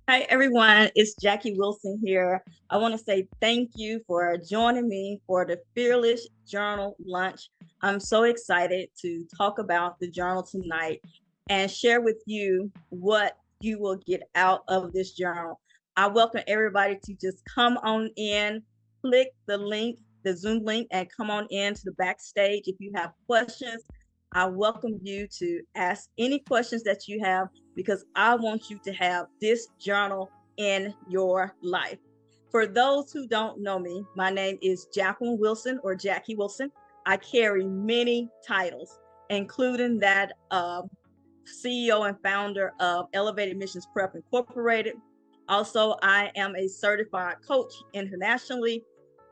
Hi, everyone. It's Jacqui Wilson here. I want to say thank you for joining me for the Fearless Journal Lunch. I'm so excited to talk about the journal tonight and share with you what you will get out of this journal. I welcome everybody to just come on in, click the link, the Zoom link, and come on in to the backstage. If you have questions, I welcome you to ask any questions that you have because I want you to have this journal in your life. For those who don't know me, my name is Jacqueline Wilson or Jacqui Wilson. I carry many titles, including that of CEO and founder of Elevated Missions Prep Incorporated. Also, I am a certified coach internationally,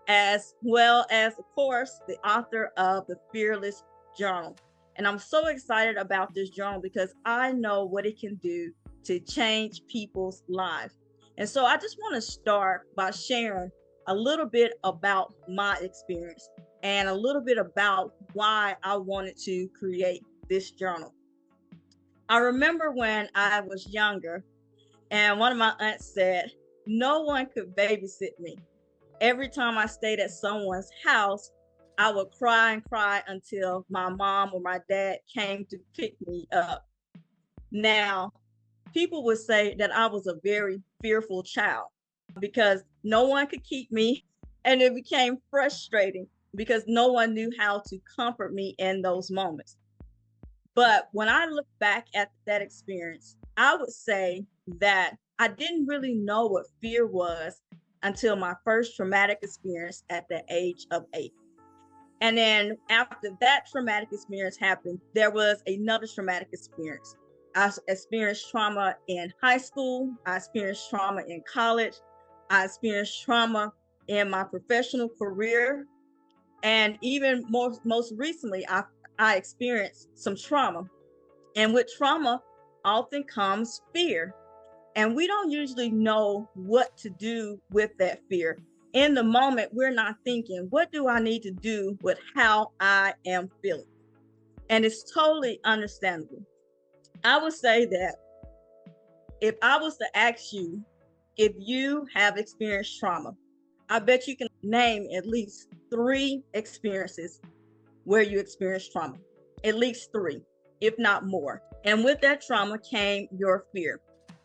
as well as, of course, the author of the Fearless Journal. And I'm so excited about this journal because I know what it can do to change people's lives. And so I just want to start by sharing a little bit about my experience and a little bit about why I wanted to create this journal. I remember when I was younger, and one of my aunts said, no one could babysit me. Every time I stayed at someone's house, I would cry and cry until my mom or my dad came to pick me up. Now, people would say that I was a very fearful child because no one could keep me, and it became frustrating because no one knew how to comfort me in those moments. But when I look back at that experience, I would say that I didn't really know what fear was until my first traumatic experience at the age of 8. And then after that traumatic experience happened, there was another traumatic experience. I experienced trauma in high school. I experienced trauma in college. I experienced trauma in my professional career. And even most recently, I experienced some trauma. And with trauma often comes fear. And we don't usually know what to do with that fear. In the moment, we're not thinking, what do I need to do with how I am feeling? And it's totally understandable. I would say that if I was to ask you if you have experienced trauma, I bet you can name at least 3 experiences where you experienced trauma, at least 3, if not more. And with that trauma came your fear.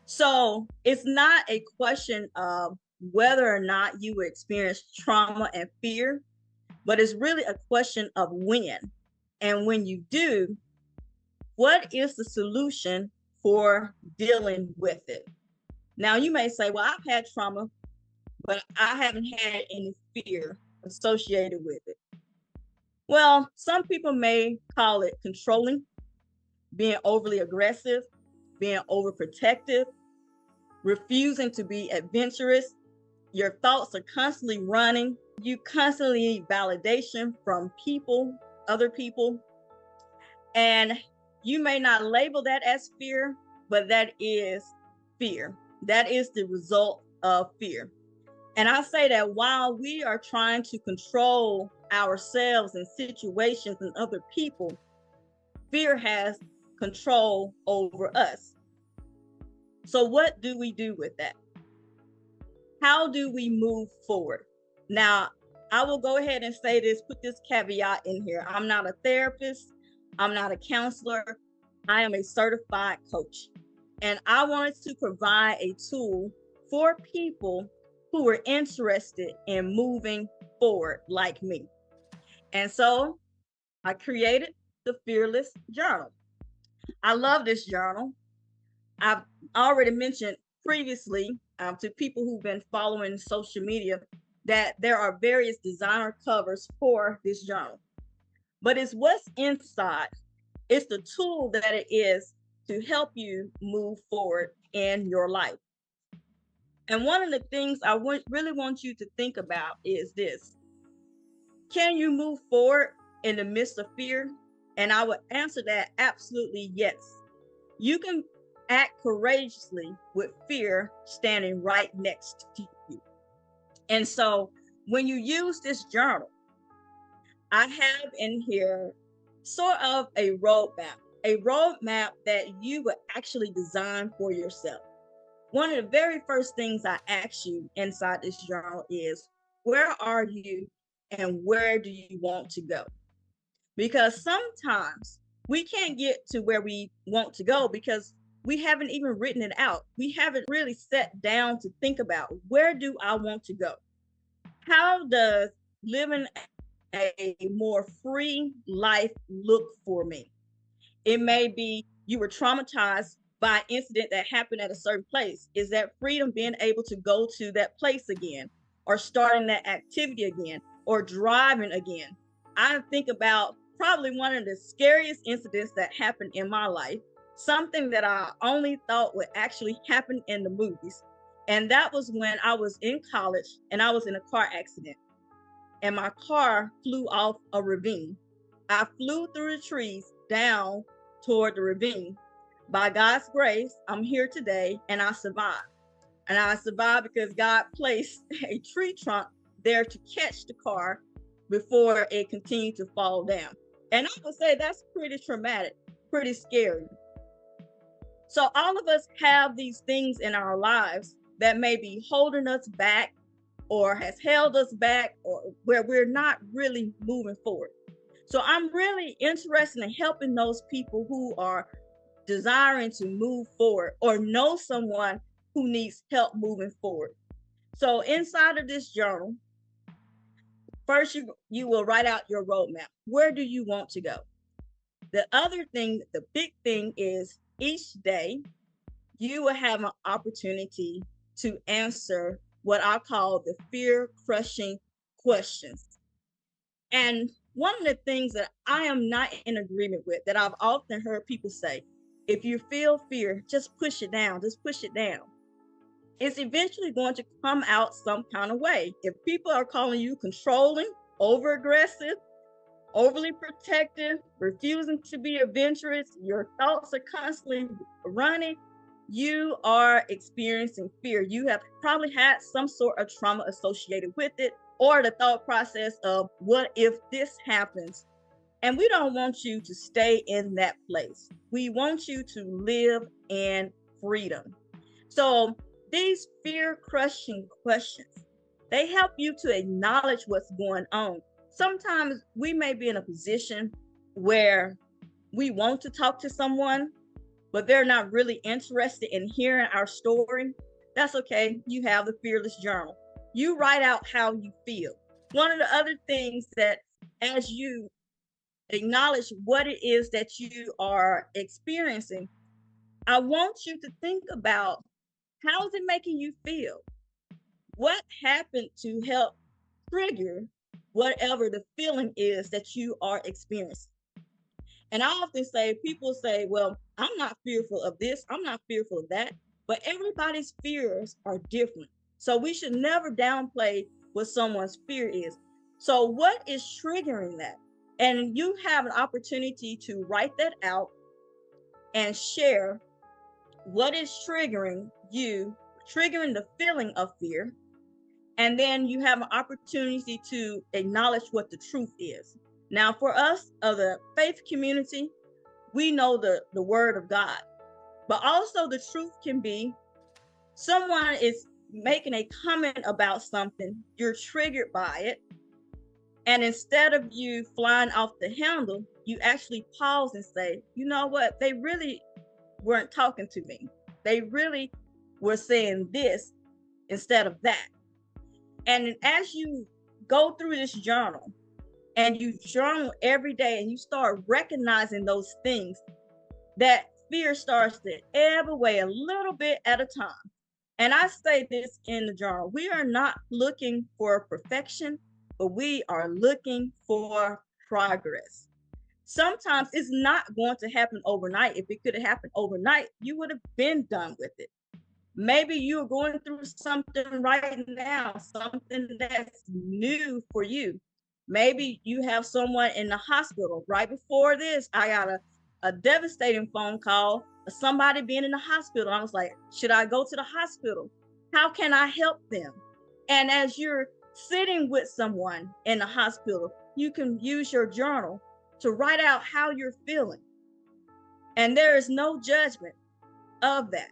So it's not a question of whether or not you will experience trauma and fear, but it's really a question of when. And when you do, what is the solution for dealing with it? Now, you may say, well, I've had trauma, but I haven't had any fear associated with it. Well, some people may call it controlling, being overly aggressive, being overprotective, refusing to be adventurous. Your thoughts are constantly running. You constantly need validation from people, other people. And you may not label that as fear, but that is fear. That is the result of fear. And I say that while we are trying to control ourselves and situations and other people, fear has control over us. So what do we do with that? How do we move forward? Now, I will go ahead and say this, put this caveat in here. I'm not a therapist. I'm not a counselor. I am a certified coach. And I wanted to provide a tool for people who are interested in moving forward like me. And so I created the Fearless Journal. I love this journal. I've already mentioned previously to people who've been following social media that there are various designer covers for this journal. But it's what's inside. It's the tool that it is to help you move forward in your life. And one of the things I really want you to think about is this. Can you move forward in the midst of fear? And I would answer that absolutely yes. You can act courageously with fear standing right next to you. And so when you use this journal, I have in here sort of a roadmap that you would actually design for yourself. one of the very first things I ask you inside this journal is, where are you and where do you want to go? Because sometimes we can't get to where we want to go because we haven't even written it out. We haven't really sat down to think about, where do I want to go? How does living a more free life look for me? It may be you were traumatized by an incident that happened at a certain place. Is that freedom being able to go to that place again, or starting that activity again, or driving again? I think about probably one of the scariest incidents that happened in my life, something that I only thought would actually happen in the movies. And that was when I was in college and I was in a car accident and my car flew off a ravine. I flew through the trees down toward the ravine. By God's grace, I'm here today and I survived. And I survived because God placed a tree trunk there to catch the car before it continued to fall down. And I would say that's pretty traumatic, pretty scary. So all of us have these things in our lives that may be holding us back or has held us back, or where we're not really moving forward. So I'm really interested in helping those people who are desiring to move forward or know someone who needs help moving forward. So inside of this journal, first you will write out your roadmap. Where do you want to go? The other thing, the big thing is, each day you will have an opportunity to answer what I call the fear crushing questions. And one of the things that I am not in agreement with, that I've often heard people say, if you feel fear, just push it down, just push it down. It's eventually going to come out some kind of way. If people are calling you controlling, over aggressive, overly protective, refusing to be adventurous, your thoughts are constantly running, you are experiencing fear. You have probably had some sort of trauma associated with it, or the thought process of, what if this happens? And we don't want you to stay in that place. We want you to live in freedom. So these fear crushing questions, they help you to acknowledge what's going on. Sometimes we may be in a position where we want to talk to someone, but they're not really interested in hearing our story. That's okay. You have the Fearless Journal. You write out how you feel. One of the other things that, as you acknowledge what it is that you are experiencing, I want you to think about, how is it making you feel? What happened to help trigger whatever the feeling is that you are experiencing? And I often say, people say, well, I'm not fearful of this, I'm not fearful of that, but everybody's fears are different. So we should never downplay what someone's fear is. So what is triggering that? And you have an opportunity to write that out and share what is triggering you, triggering the feeling of fear. And then you have an opportunity to acknowledge what the truth is. Now, for us of the faith community, we know the word of God, but also the truth can be, someone is making a comment about something, you're triggered by it, and instead of you flying off the handle, you actually pause and say, you know what, they really weren't talking to me. They really were saying this instead of that. And as you go through this journal and you journal every day and you start recognizing those things, that fear starts to ebb away a little bit at a time. And I say this in the journal, we are not looking for perfection, but we are looking for progress. Sometimes it's not going to happen overnight. If it could have happened overnight, you would have been done with it. Maybe you're going through something right now, something that's new for you. Maybe you have someone in the hospital. Right before this, I got a devastating phone call of somebody being in the hospital. I was like, should I go to the hospital? How can I help them? And as you're sitting with someone in the hospital, you can use your journal to write out how you're feeling. And there is no judgment of that.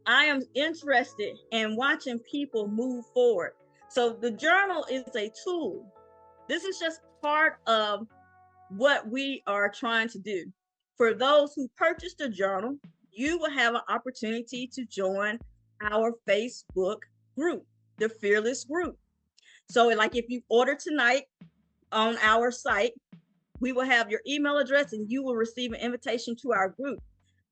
I am interested in watching people move forward. So the journal is a tool. This is just part of what we are trying to do. For those who purchase the journal, you will have an opportunity to join our Facebook group, the Fearless Group. So like if you order tonight on our site, we will have your email address and you will receive an invitation to our group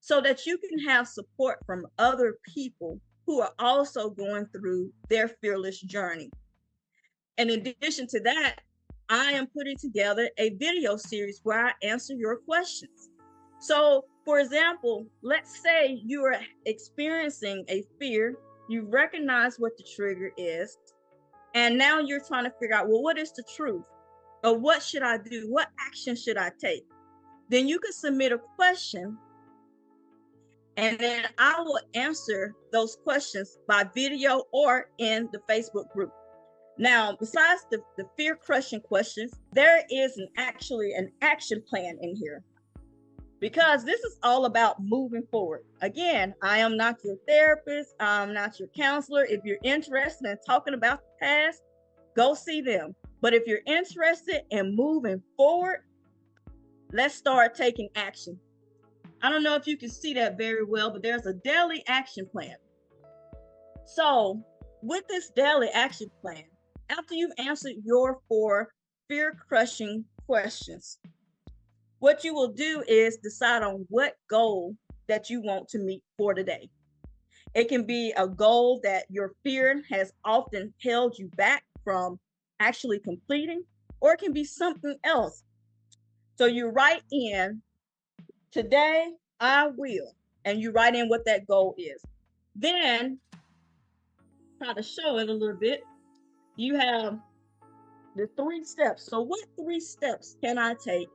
so that you can have support from other people who are also going through their fearless journey. And in addition to that, I am putting together a video series where I answer your questions. So, for example, let's say you are experiencing a fear, you recognize what the trigger is, and now you're trying to figure out, well, what is the truth? Or what should I do? What action should I take? Then you can submit a question, and then I will answer those questions by video or in the Facebook group. Now, besides the fear crushing questions, there is actually an action plan in here, because this is all about moving forward. Again, I am not your therapist. I'm not your counselor. If you're interested in talking about the past, go see them. But if you're interested in moving forward, let's start taking action. I don't know if you can see that very well, but there's a daily action plan. So with this daily action plan, after you've answered your 4 fear-crushing questions, what you will do is decide on what goal that you want to meet for today. It can be a goal that your fear has often held you back from actually completing, or it can be something else. So you write in, today I will, and you write in what that goal is. Then, try to show it a little bit, you have the 3 steps. So what 3 steps can I take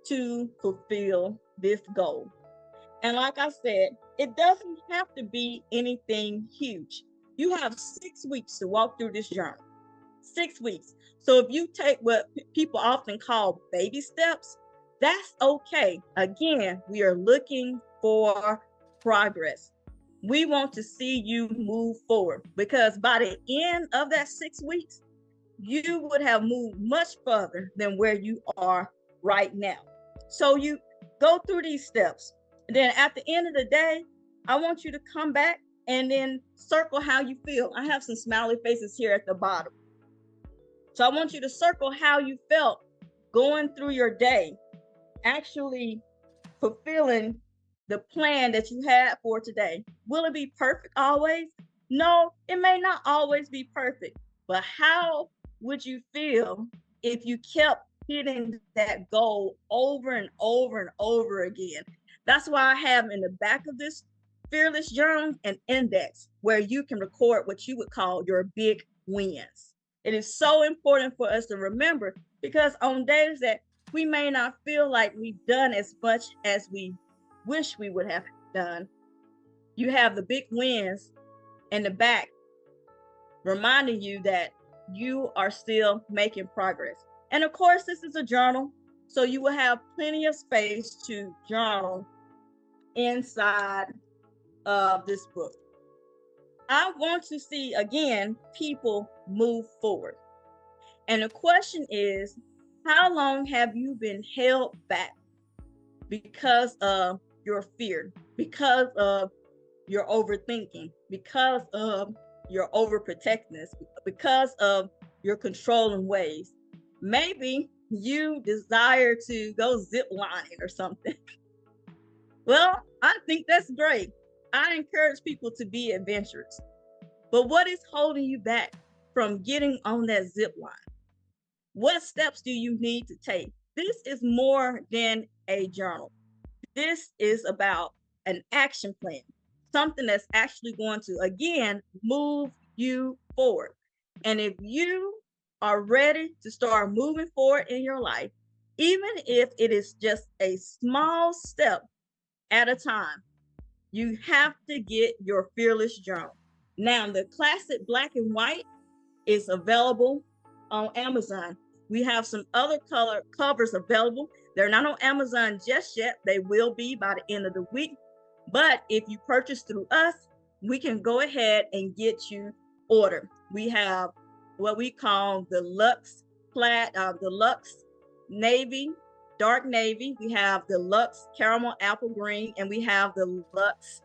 to fulfill this goal? And like I said, it doesn't have to be anything huge. You have 6 weeks to walk through this journey. 6 weeks. So if you take what people often call baby steps, that's okay. Again, we are looking for progress. We want to see you move forward, because by the end of that 6 weeks, you would have moved much further than where you are right now. So you go through these steps. And then at the end of the day, I want you to come back and then circle how you feel. I have some smiley faces here at the bottom. So I want you to circle how you felt going through your day, actually fulfilling the plan that you had for today. Will it be perfect always? No, it may not always be perfect, but how would you feel if you kept hitting that goal over and over and over again? That's why I have in the back of this Fearless Journal an index where you can record what you would call your big wins. It is so important for us to remember, because on days that we may not feel like we've done as much as we wish we would have done, you have the big wins in the back reminding you that you are still making progress. And of course, this is a journal, so you will have plenty of space to journal inside of this book. I want to see, again, people move forward. And the question is, how long have you been held back because of your fear, because of your overthinking, because of your overprotectiveness, because of your controlling ways? Maybe you desire to go zip lining or something. Well, I think that's great. I encourage people to be adventurous. But what is holding you back from getting on that zip line? What steps do you need to take? This is more than a journal. This is about an action plan, something that's actually going to, again, move you forward. And if you are ready to start moving forward in your life, even if it is just a small step at a time, you have to get your Fearless Journal. Now, the classic black and white is available on Amazon. We have some other color covers available. They're not on Amazon just yet. They will be by the end of the week. But if you purchase through us, we can go ahead and get you ordered. We have what we call the Luxe the Luxe Navy, dark navy. We have the Luxe Caramel Apple Green, and we have the Luxe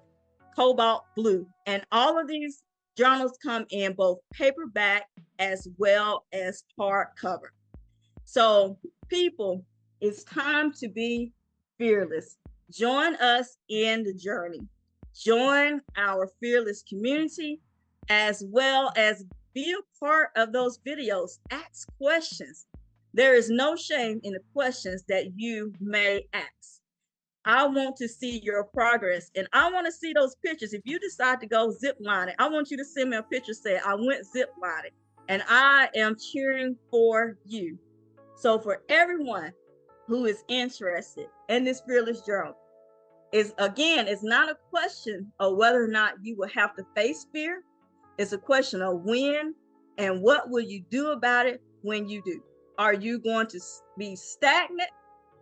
Cobalt Blue. And all of these journals come in both paperback as well as hardcover. So, people, it's time to be fearless. Join us in the journey. Join our fearless community, as well as be a part of those videos. Ask questions. There is no shame in the questions that you may ask. I want to see your progress, and I want to see those pictures. If you decide to go zip lining, I want you to send me a picture saying I went zip lining, and I am cheering for you. So for everyone who is interested in this fearless journal, it's not a question of whether or not you will have to face fear. It's a question of when and what will you do about it when you do. Are you going to be stagnant,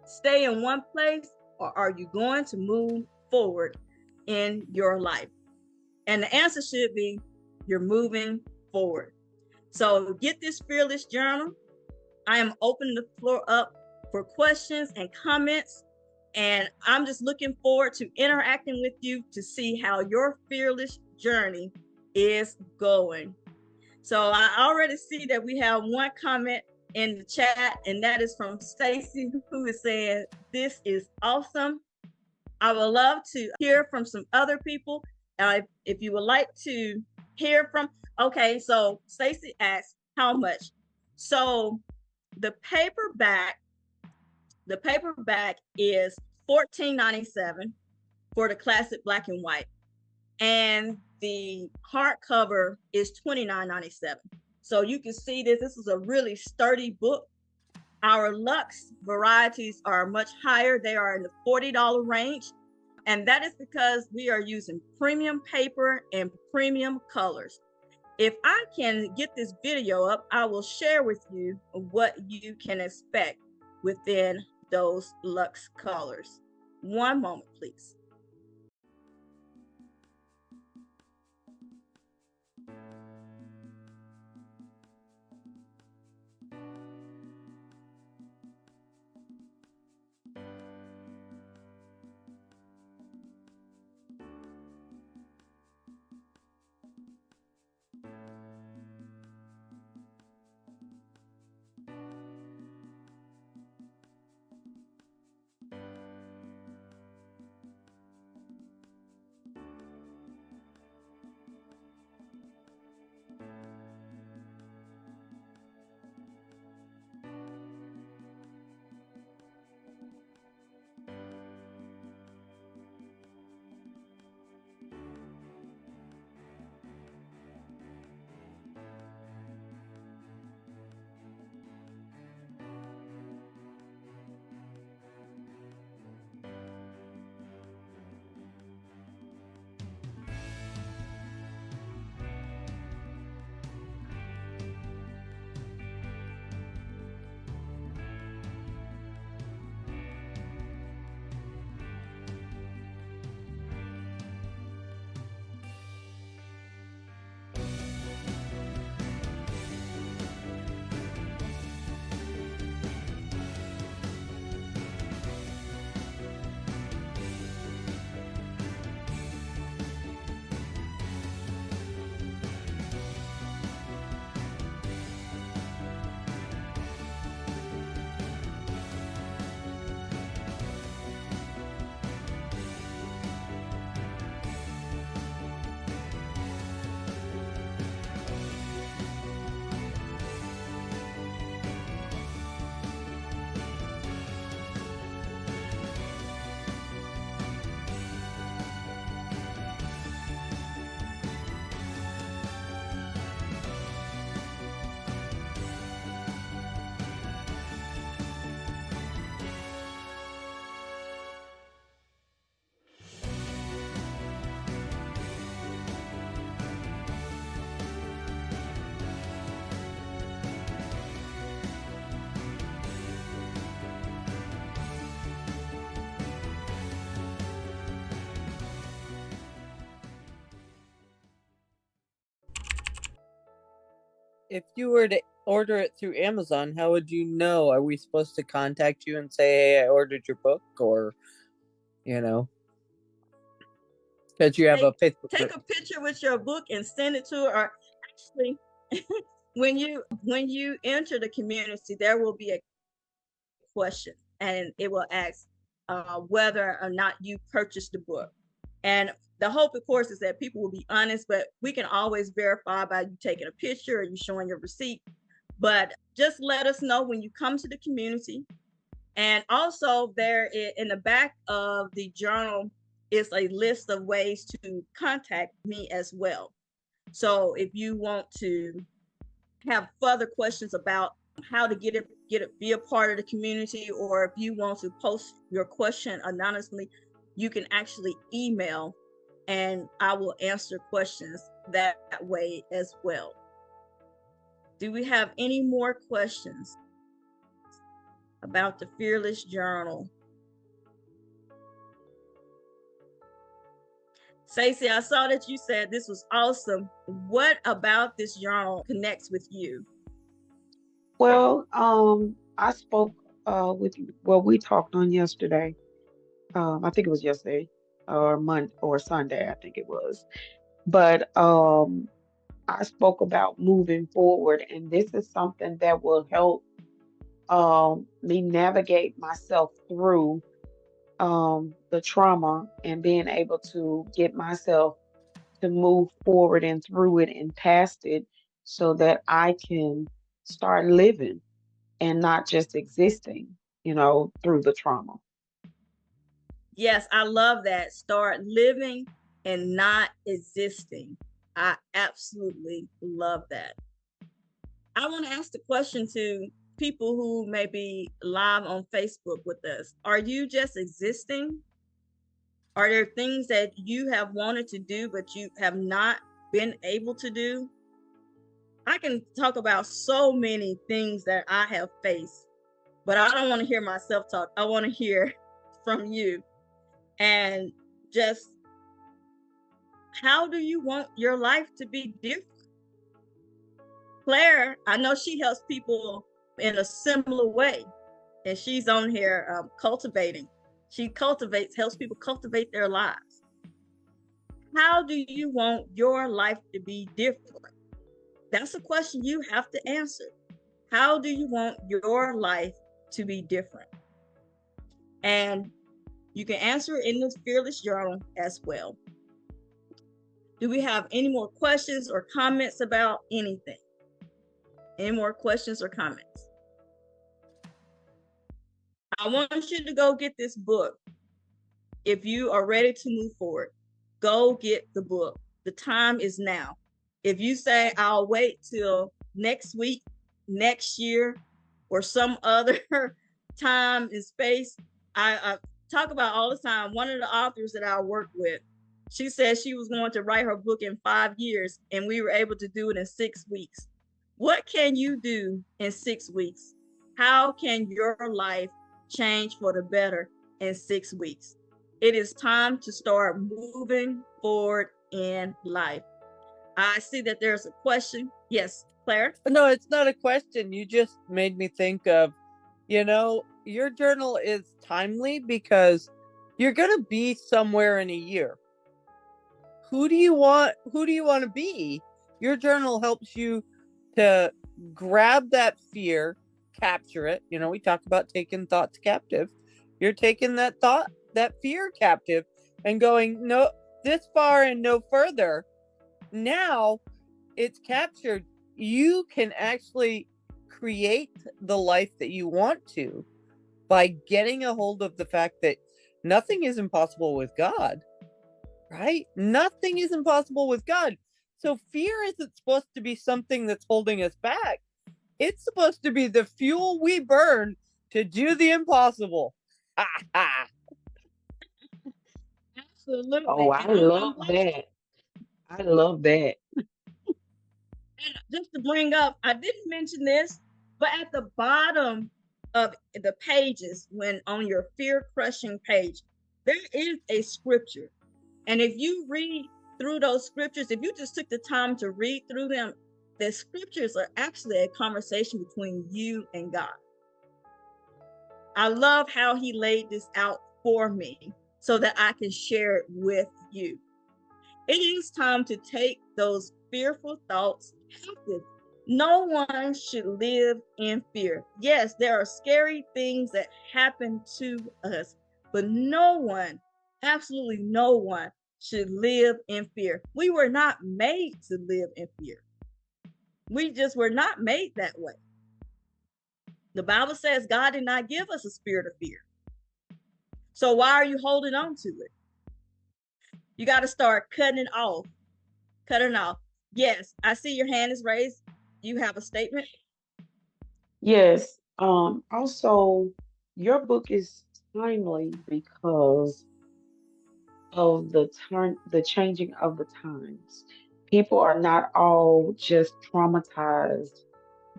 stay in one place, or are you going to move forward in your life? And the answer should be you're moving forward. So get this fearless journal. I am opening the floor up for questions and comments, and I'm just looking forward to interacting with you to see how your fearless journey is going. So I already see that we have one comment in the chat, and that is from Stacy, who is saying, "This is awesome." I would love to hear from some other people. If you would like to hear from, okay, so Stacy asks, how much? So the paperback is $14.97 for the classic black and white, and the hardcover is $29.97. So you can see this is a really sturdy book. Our Luxe varieties are much higher. They are in the $40 range, and that is because we are using premium paper and premium colors. If I can get this video up, I will share with you what you can expect within those Luxe colors. One moment, please. if you were to order it through Amazon, how would you know? Are we supposed to contact you and say, "Hey, I ordered your book," or because you have a Facebook Take group? a picture with your book and send it to her. Or actually, when you enter the community, there will be a question, and it will ask whether or not you purchased the book. And the hope, of course, is that people will be honest, but we can always verify by you taking a picture or you showing your receipt. But just let us know when you come to the community. And also, there in the back of the journal is a list of ways to contact me as well. So if you want to have further questions about how to get it, be a part of the community, or if you want to post your question anonymously, you can actually email and I will answer questions that way as well. Do we have any more questions about the Fearless Journal? Stacey, I saw that you said this was awesome. What about this journal connects with you? Well, I spoke with you. Well, we talked on yesterday. I think it was yesterday or Monday or Sunday, I think it was. But I spoke about moving forward, and this is something that will help me navigate myself through the trauma and being able to get myself to move forward and through it and past it so that I can start living and not just existing, through the trauma. Yes, I love that. Start living and not existing. I absolutely love that. I want to ask the question to people who may be live on Facebook with us. Are you just existing? Are there things that you have wanted to do, but you have not been able to do? I can talk about so many things that I have faced, but I don't want to hear myself talk. I want to hear from you. And just how do you want your life to be different? Claire, I know she helps people in a similar way, and she's on here cultivating. She helps people cultivate their lives. How do you want your life to be different? That's a question you have to answer. How do you want your life to be different? And you can answer it in the Fearless Journal as well. Do we have any more questions or comments about anything? Any more questions or comments? I want you to go get this book. If you are ready to move forward, go get the book. The time is now. If you say, I'll wait till next week, next year, or some other time and space, I talk about all the time. One of the authors that I work with, she said she was going to write her book in 5 years, and we were able to do it in 6 weeks. What can you do in 6 weeks? How can your life change for the better in 6 weeks? It is time to start moving forward in life. I see that there's a question. Yes, Claire? No, it's not a question. You just made me think of, your journal is timely because you're going to be somewhere in a year. Who do you want to be? Your journal helps you to grab that fear, capture it. We talk about taking thoughts captive. You're taking that fear captive and going, no, this far and no further. Now it's captured. You can actually create the life that you want to by getting a hold of the fact that nothing is impossible with God. Right? Nothing is impossible with God. So fear isn't supposed to be something that's holding us back. It's supposed to be the fuel we burn to do the impossible. Ha ha. Oh, Absolutely. I And I'm love glad. that. I love that. And just to bring up, I didn't mention this, but at the bottom of the pages, when on your fear crushing page, there is a scripture. And if you read through those scriptures, if you just took the time to read through them, that scriptures are actually a conversation between you and God. I love how he laid this out for me so that I can share it with you. It is time to take those fearful thoughts captive. No one should live in fear. Yes, there are scary things that happen to us, but no one, absolutely no one, should live in fear. We were not made to live in fear. We just were not made that way. The Bible says God did not give us a spirit of fear. So why are you holding on to it? You got to start cutting it off. Cutting off. Yes, I see your hand is raised. You have a statement. Yes. Also, your book is timely because of the changing of the times. People are not all just traumatized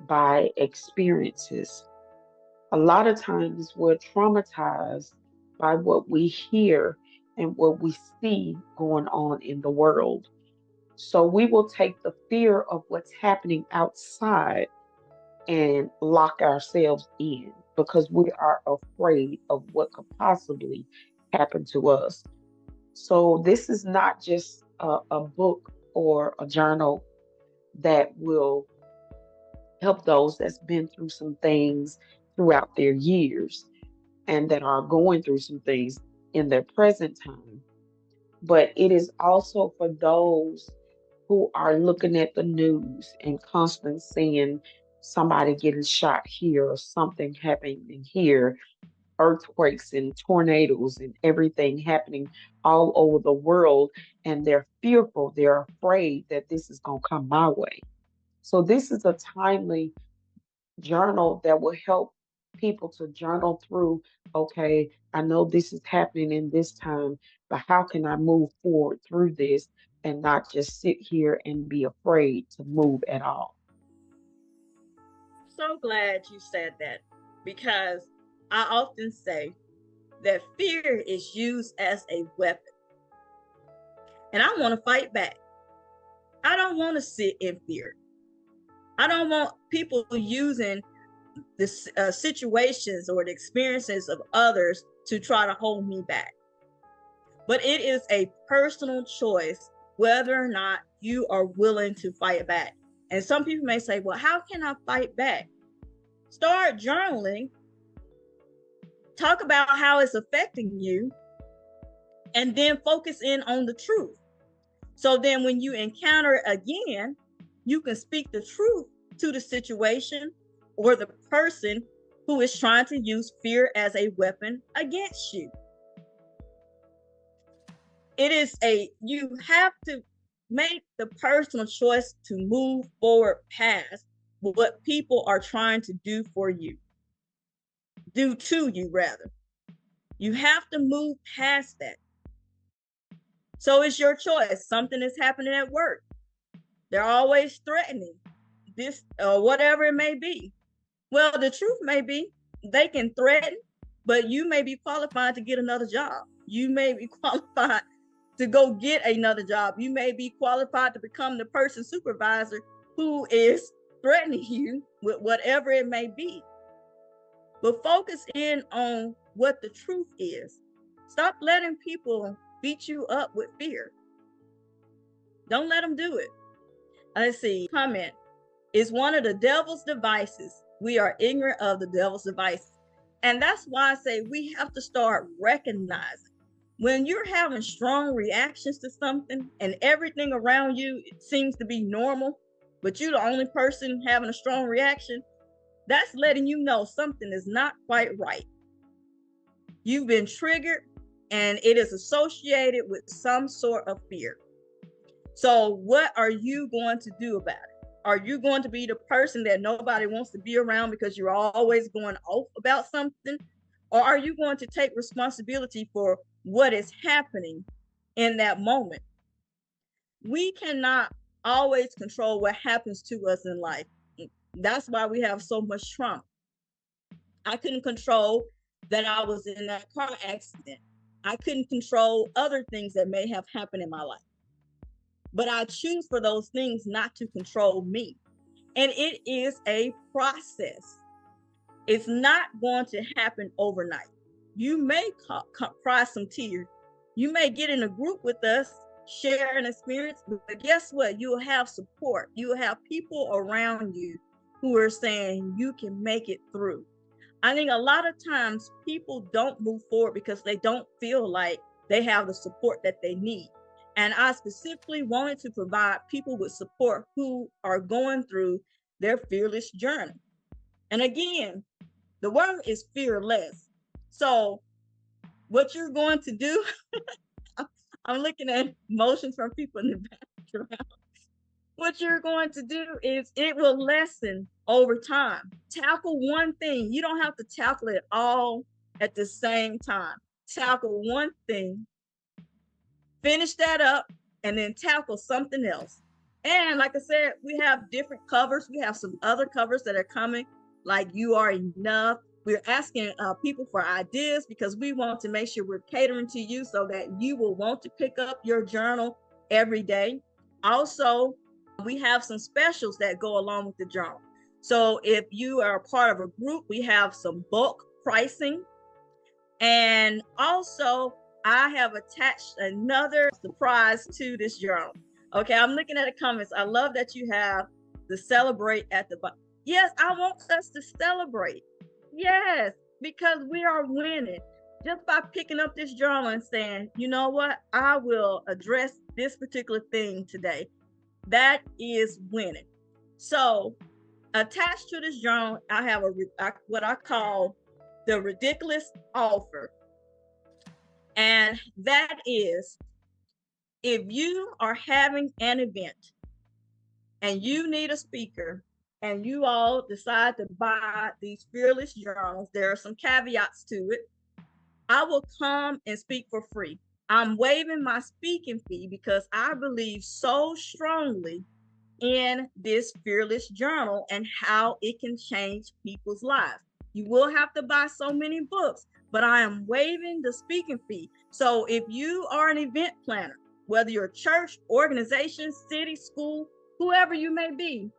by experiences. A lot of times we're traumatized by what we hear and what we see going on in the world. So we will take the fear of what's happening outside and lock ourselves in because we are afraid of what could possibly happen to us. So this is not just a book or a journal that will help those that's been through some things throughout their years and that are going through some things in their present time. But it is also for those who are looking at the news and constantly seeing somebody getting shot here or something happening here, earthquakes and tornadoes and everything happening all over the world. And they're fearful, they're afraid that this is going to come my way. So, this is a timely journal that will help people to journal through, okay, I know this is happening in this time, but how can I move forward through this and not just sit here and be afraid to move at all? So glad you said that because I often say that fear is used as a weapon. And I want to fight back. I don't want to sit in fear. I don't want people using the situations or the experiences of others to try to hold me back. But it is a personal choice whether or not you are willing to fight back. And some people may say, well, how can I fight back? Start journaling, talk about how it's affecting you, and then focus in on the truth. So then when you encounter it again, you can speak the truth to the situation or the person who is trying to use fear as a weapon against you. You have to make the personal choice to move forward past what people are trying to do to you rather. You have to move past that. So it's your choice. Something is happening at work. They're always threatening this or whatever it may be. Well, the truth may be they can threaten, but you may be qualified to get another job. You may be qualified to go get another job. You may be qualified to become the person supervisor who is threatening you with whatever it may be. But focus in on what the truth is. Stop letting people beat you up with fear. Don't let them do it. Let's see. Comment. Is one of the devil's devices. We are ignorant of the devil's devices. And that's why I say we have to start recognizing when you're having strong reactions to something and everything around you seems to be normal, but you're the only person having a strong reaction, that's letting you know something is not quite right. You've been triggered and it is associated with some sort of fear. So what are you going to do about it? Are you going to be the person that nobody wants to be around because you're always going off about something? Or are you going to take responsibility for what is happening in that moment? We cannot always control what happens to us in life. That's why we have so much trauma. I couldn't control that I was in that car accident. I couldn't control other things that may have happened in my life. But I choose for those things not to control me. And it is a process. It's not going to happen overnight. You may cry some tears. You may get in a group with us, share an experience, but guess what? You will have support. You will have people around you who are saying you can make it through. I think a lot of times people don't move forward because they don't feel like they have the support that they need. And I specifically wanted to provide people with support who are going through their fearless journey. And again, the word is fearless. So what you're going to do, I'm looking at emotions from people in the background. What you're going to do is it will lessen over time. Tackle one thing. You don't have to tackle it all at the same time. Tackle one thing, finish that up, and then tackle something else. And like I said, we have different covers. We have some other covers that are coming, like You Are Enough. We're asking people for ideas because we want to make sure we're catering to you so that you will want to pick up your journal every day. Also, we have some specials that go along with the journal. So if you are a part of a group, we have some bulk pricing. And also, I have attached another surprise to this journal. Okay, I'm looking at the comments. I love that you have the celebrate at the bottom. Yes, I want us to celebrate. Yes, because we are winning. Just by picking up this journal and saying, you know what, I will address this particular thing today. That is winning. So, attached to this journal, I have what I call the ridiculous offer. And that is, if you are having an event and you need a speaker and you all decide to buy these fearless journals, there are some caveats to it. I will come and speak for free. I'm waiving my speaking fee because I believe so strongly in this fearless journal and how it can change people's lives. You will have to buy so many books, but I am waiving the speaking fee. So if you are an event planner, whether you're a church, organization, city, school, whoever you may be,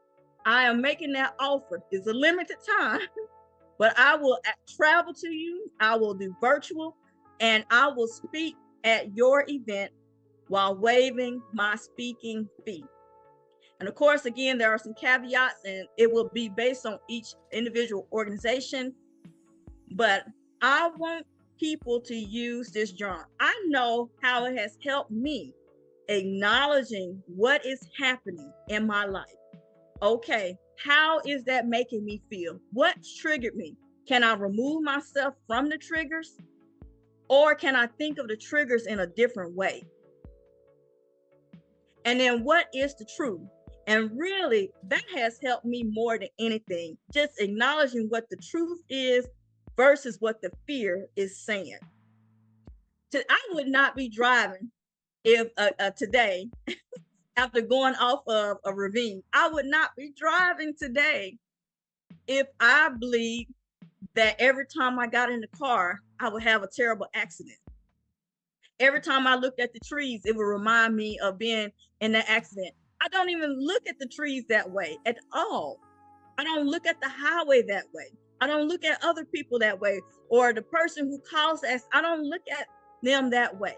I am making that offer. It's a limited time, but I will travel to you. I will do virtual, and I will speak at your event while waiving my speaking fee. And of course, again, there are some caveats, and it will be based on each individual organization. But I want people to use this journal. I know how it has helped me acknowledging what is happening in my life. Okay, how is that making me feel? What triggered me? Can I remove myself from the triggers? Or can I think of the triggers in a different way? And then what is the truth? And really, that has helped me more than anything, just acknowledging what the truth is versus what the fear is saying. I would not be driving if today, after going off of a ravine, I would not be driving today if I believed that every time I got in the car, I would have a terrible accident. Every time I looked at the trees, it would remind me of being in that accident. I don't even look at the trees that way at all. I don't look at the highway that way. I don't look at other people that way, or the person who calls us. I don't look at them that way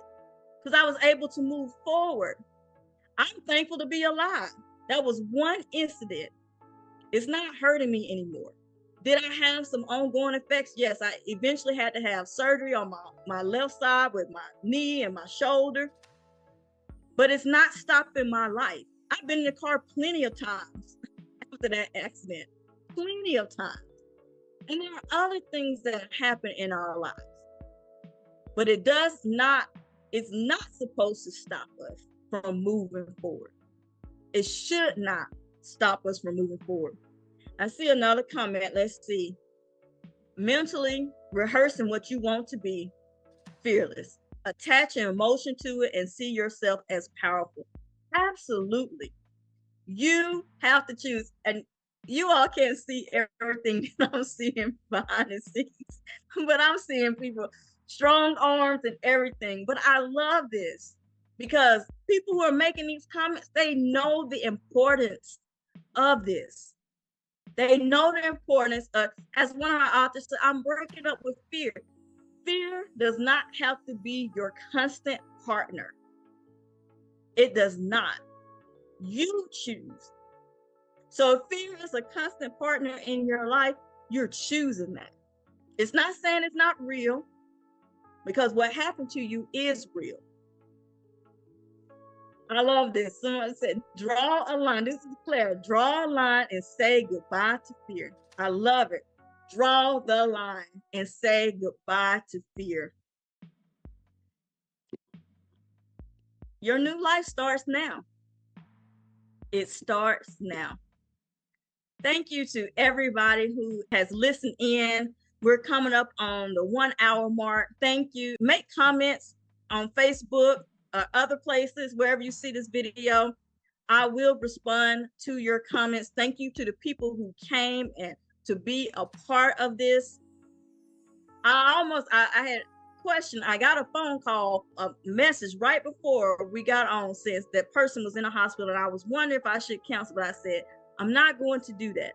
because I was able to move forward. I'm thankful to be alive. That was one incident. It's not hurting me anymore. Did I have some ongoing effects? Yes, I eventually had to have surgery on my left side with my knee and my shoulder, but it's not stopping my life. I've been in the car plenty of times after that accident, plenty of times. And there are other things that happen in our lives, but it's not supposed to stop us from moving forward. It should not stop us from moving forward. I see another comment. Let's see. Mentally rehearsing what you want to be, fearless. Attach an emotion to it and see yourself as powerful. Absolutely. You have to choose. And you all can't see everything that I'm seeing behind the scenes, but I'm seeing people, strong arms and everything. But I love this because people who are making these comments, they know the importance of this. They know the importance of, as one of our authors said, I'm breaking up with fear. Fear does not have to be your constant partner. It does not. You choose. So if fear is a constant partner in your life, you're choosing that. It's not saying it's not real, because what happened to you is real. I love this. Someone said, draw a line. This is Claire. Draw a line and say goodbye to fear. I love it. Draw the line and say goodbye to fear. Your new life starts now. It starts now. Thank you to everybody who has listened in. We're coming up on the 1 hour mark. Thank you. Make comments on Facebook or other places, wherever you see this video. I will respond to your comments. Thank you to the people who came and to be a part of this. I had a question. I got a phone call, a message right before we got on, since that person was in a hospital, and I was wondering if I should cancel, but I said, I'm not going to do that,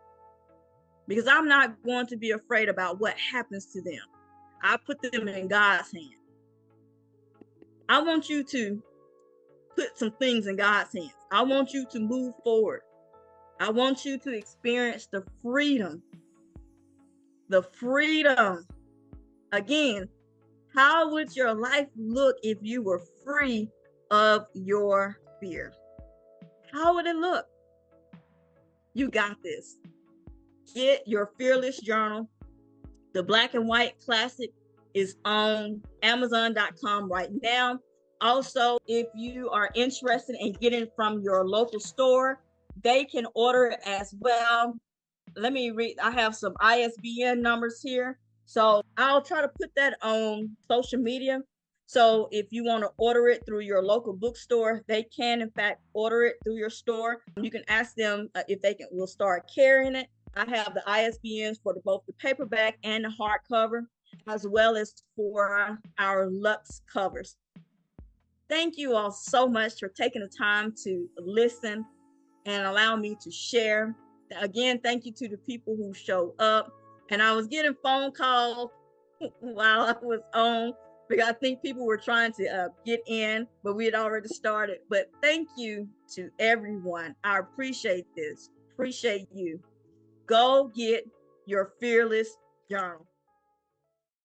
because I'm not going to be afraid about what happens to them. I put them in God's hand. I want you to put some things in God's hands. I want you to move forward. I want you to experience the freedom. The freedom. Again, how would your life look if you were free of your fear? How would it look? You got this. Get your Fearless Journal. The black and white classic is on Amazon.com right now. Also, if you are interested in getting from your local store, they can order it as well. Let me read. I have some ISBN numbers here. So I'll try to put that on social media. So if you want to order it through your local bookstore, they can in fact order it through your store. You can ask them if they will start carrying it. I have the ISBNs for both the paperback and the hardcover, as well as for our Luxe covers. Thank you all so much for taking the time to listen and allow me to share. Again, thank you to the people who showed up. And I was getting phone calls while I was on, because I think people were trying to get in, but we had already started. But thank you to everyone. I appreciate this. Appreciate you. Go get your Fearless Journal.